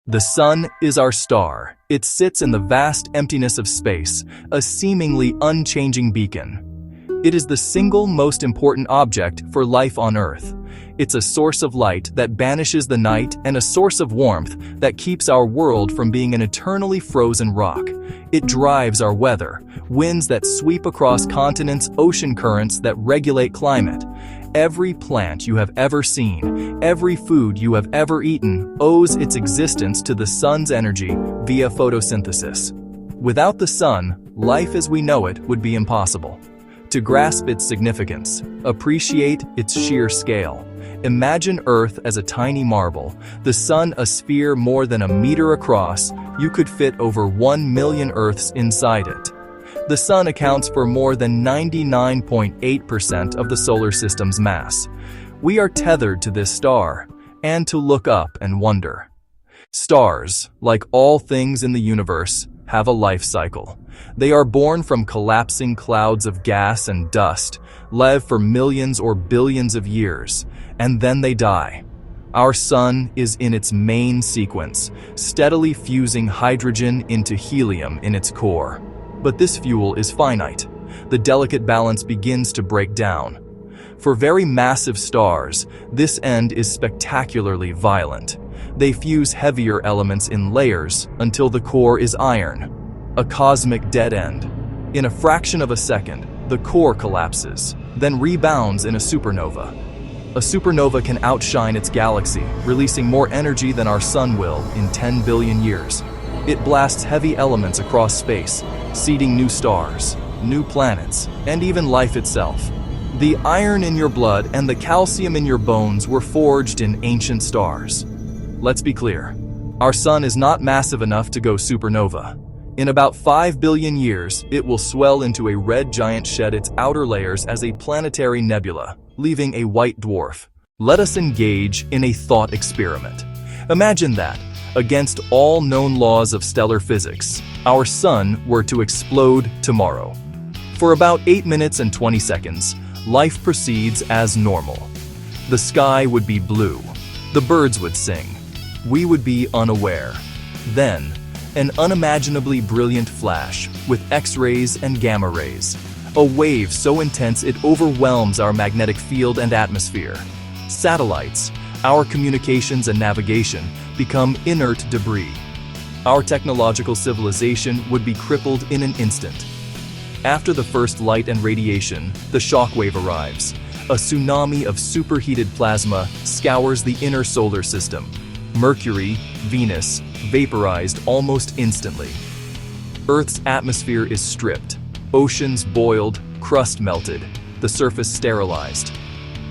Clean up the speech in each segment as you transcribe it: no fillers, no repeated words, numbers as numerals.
The sun is our star. It sits in the vast emptiness of space, a seemingly unchanging beacon. It is the single most important object for life on Earth. It's a source of light that banishes the night and a source of warmth that keeps our world from being an eternally frozen rock. It drives our weather, winds that sweep across continents, ocean currents that regulate climate. Every plant you have ever seen, every food you have ever eaten, owes its existence to the sun's energy via photosynthesis. Without the sun, life as we know it would be impossible. To grasp its significance, appreciate its sheer scale. Imagine Earth as a tiny marble, the sun a sphere more than a meter across. You could fit over 1 million Earths inside it. The sun accounts for more than 99.8% of the solar system's mass. We are tethered to this star, and to look up and wonder. Stars, like all things in the universe, have a life cycle. They are born from collapsing clouds of gas and dust, live for millions or billions of years, and then they die. Our sun is in its main sequence, steadily fusing hydrogen into helium in its core. But this fuel is finite. The delicate balance begins to break down. For very massive stars, this end is spectacularly violent. They fuse heavier elements in layers until the core is iron, a cosmic dead end. In a fraction of a second, the core collapses, then rebounds in a supernova. A supernova can outshine its galaxy, releasing more energy than our sun will in 10 billion years. It blasts heavy elements across space, seeding new stars, new planets, and even life itself. The iron in your blood and the calcium in your bones were forged in ancient stars. Let's be clear. Our sun is not massive enough to go supernova. In about 5 billion years, it will swell into a red giant, shed its outer layers as a planetary nebula, leaving a white dwarf. Let us engage in a thought experiment. Imagine that, against all known laws of stellar physics, our sun were to explode tomorrow. For about 8 minutes and 20 seconds, life proceeds as normal. The sky would be blue. The birds would sing. We would be unaware. Then, an unimaginably brilliant flash with X-rays and gamma rays. A wave so intense it overwhelms our magnetic field and atmosphere. Satellites, our communications and navigation, become inert debris. Our technological civilization would be crippled in an instant. After the first light and radiation, the shockwave arrives. A tsunami of superheated plasma scours the inner solar system. Mercury, Venus, vaporized almost instantly. Earth's atmosphere is stripped. Oceans boiled, crust melted, the surface sterilized.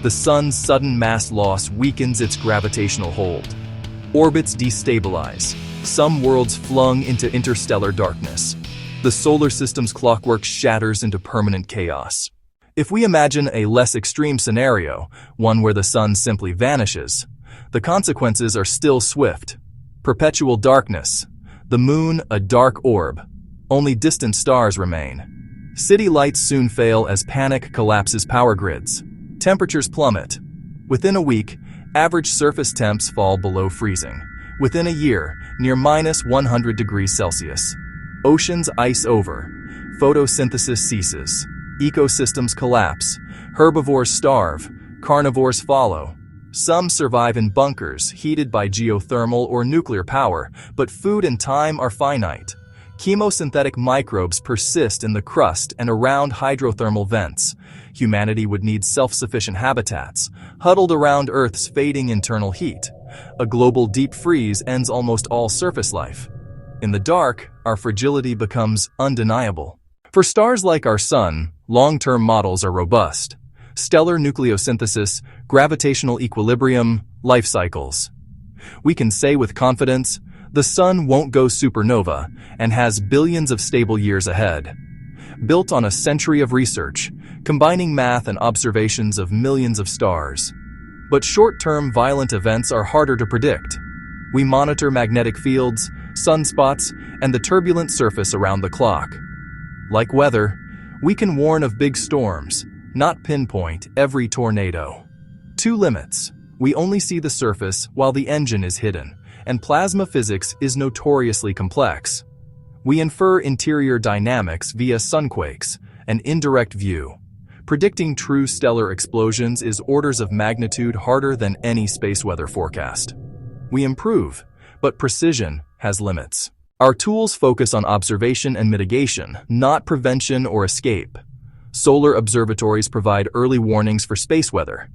The sun's sudden mass loss weakens its gravitational hold. Orbits destabilize. Some worlds flung into interstellar darkness. The solar system's clockwork shatters into permanent chaos. If we imagine a less extreme scenario, one where the sun simply vanishes, the consequences are still swift. Perpetual darkness. The moon a dark orb. Only distant stars remain. City lights soon fail as panic collapses power grids. Temperatures plummet. Within a week, average surface temps fall below freezing. Within a year, near minus 100 degrees Celsius. Oceans ice over. Photosynthesis ceases. Ecosystems collapse. Herbivores starve. Carnivores follow. Some survive in bunkers heated by geothermal or nuclear power, but food and time are finite. Chemosynthetic microbes persist in the crust and around hydrothermal vents. Humanity would need self-sufficient habitats, huddled around Earth's fading internal heat. A global deep freeze ends almost all surface life. In the dark, our fragility becomes undeniable. For stars like our sun, long-term models are robust. Stellar nucleosynthesis, gravitational equilibrium, life cycles. We can say with confidence, the sun won't go supernova and has billions of stable years ahead. Built on a century of research, combining math and observations of millions of stars. But short-term violent events are harder to predict. We monitor magnetic fields, sunspots, and the turbulent surface around the clock. Like weather, we can warn of big storms, not pinpoint every tornado. Two limits. We only see the surface while the engine is hidden, and plasma physics is notoriously complex. We infer interior dynamics via sunquakes, an indirect view. Predicting true stellar explosions is orders of magnitude harder than any space weather forecast. We improve, but precision has limits. Our tools focus on observation and mitigation, not prevention or escape. Solar observatories provide early warnings for space weather.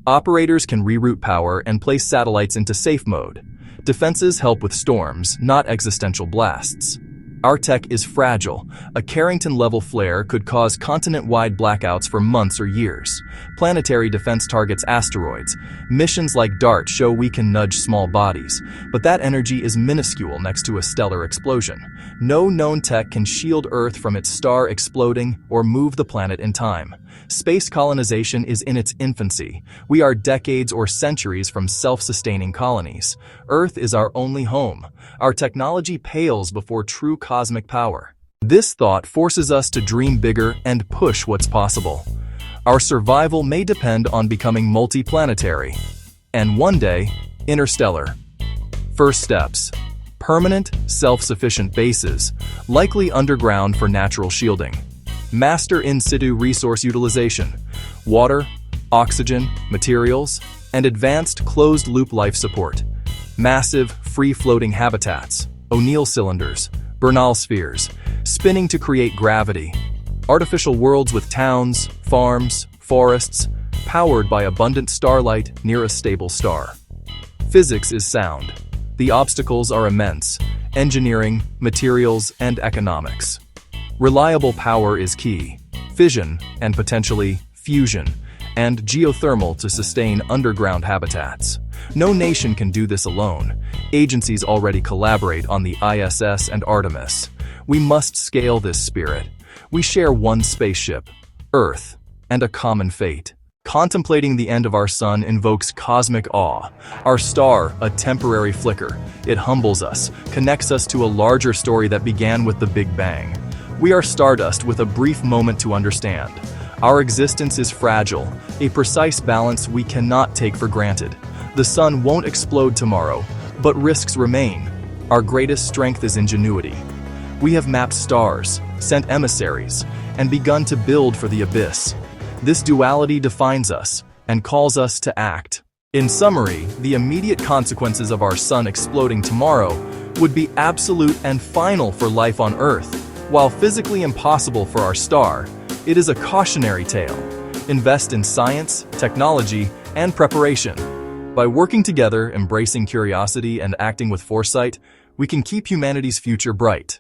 Operators can reroute power and place satellites into safe mode. Defenses help with storms, not existential blasts. Our tech is fragile. A Carrington-level flare could cause continent-wide blackouts for months or years. Planetary defense targets asteroids. Missions like DART show we can nudge small bodies, but that energy is minuscule next to a stellar explosion. No known tech can shield Earth from its star exploding or move the planet in time. Space colonization is in its infancy. We are decades or centuries from self-sustaining colonies. Earth is our only home. Our technology pales before true cosmic power. This thought forces us to dream bigger and push what's possible. Our survival may depend on becoming multiplanetary. And one day, interstellar. First steps. Permanent, self-sufficient bases, likely underground for natural shielding. Master in situ resource utilization, water, oxygen, materials, and advanced closed-loop life support. Massive, free-floating habitats, O'Neill cylinders, Bernal spheres, spinning to create gravity. Artificial worlds with towns, farms, forests, powered by abundant starlight near a stable star. Physics is sound. The obstacles are immense: engineering, materials, and economics. Reliable power is key. Fission, and potentially fusion, and geothermal to sustain underground habitats. No nation can do this alone. Agencies already collaborate on the ISS and Artemis. We must scale this spirit. We share one spaceship, Earth, and a common fate. Contemplating the end of our sun invokes cosmic awe. Our star, a temporary flicker. It humbles us, connects us to a larger story that began with the Big Bang. We are stardust with a brief moment to understand. Our existence is fragile, a precise balance we cannot take for granted. The sun won't explode tomorrow, but risks remain. Our greatest strength is ingenuity. We have mapped stars, sent emissaries, and begun to build for the abyss. This duality defines us and calls us to act. In summary, the immediate consequences of our sun exploding tomorrow would be absolute and final for life on Earth. While physically impossible for our star, it is a cautionary tale. Invest in science, technology, and preparation. By working together, embracing curiosity, and acting with foresight, we can keep humanity's future bright.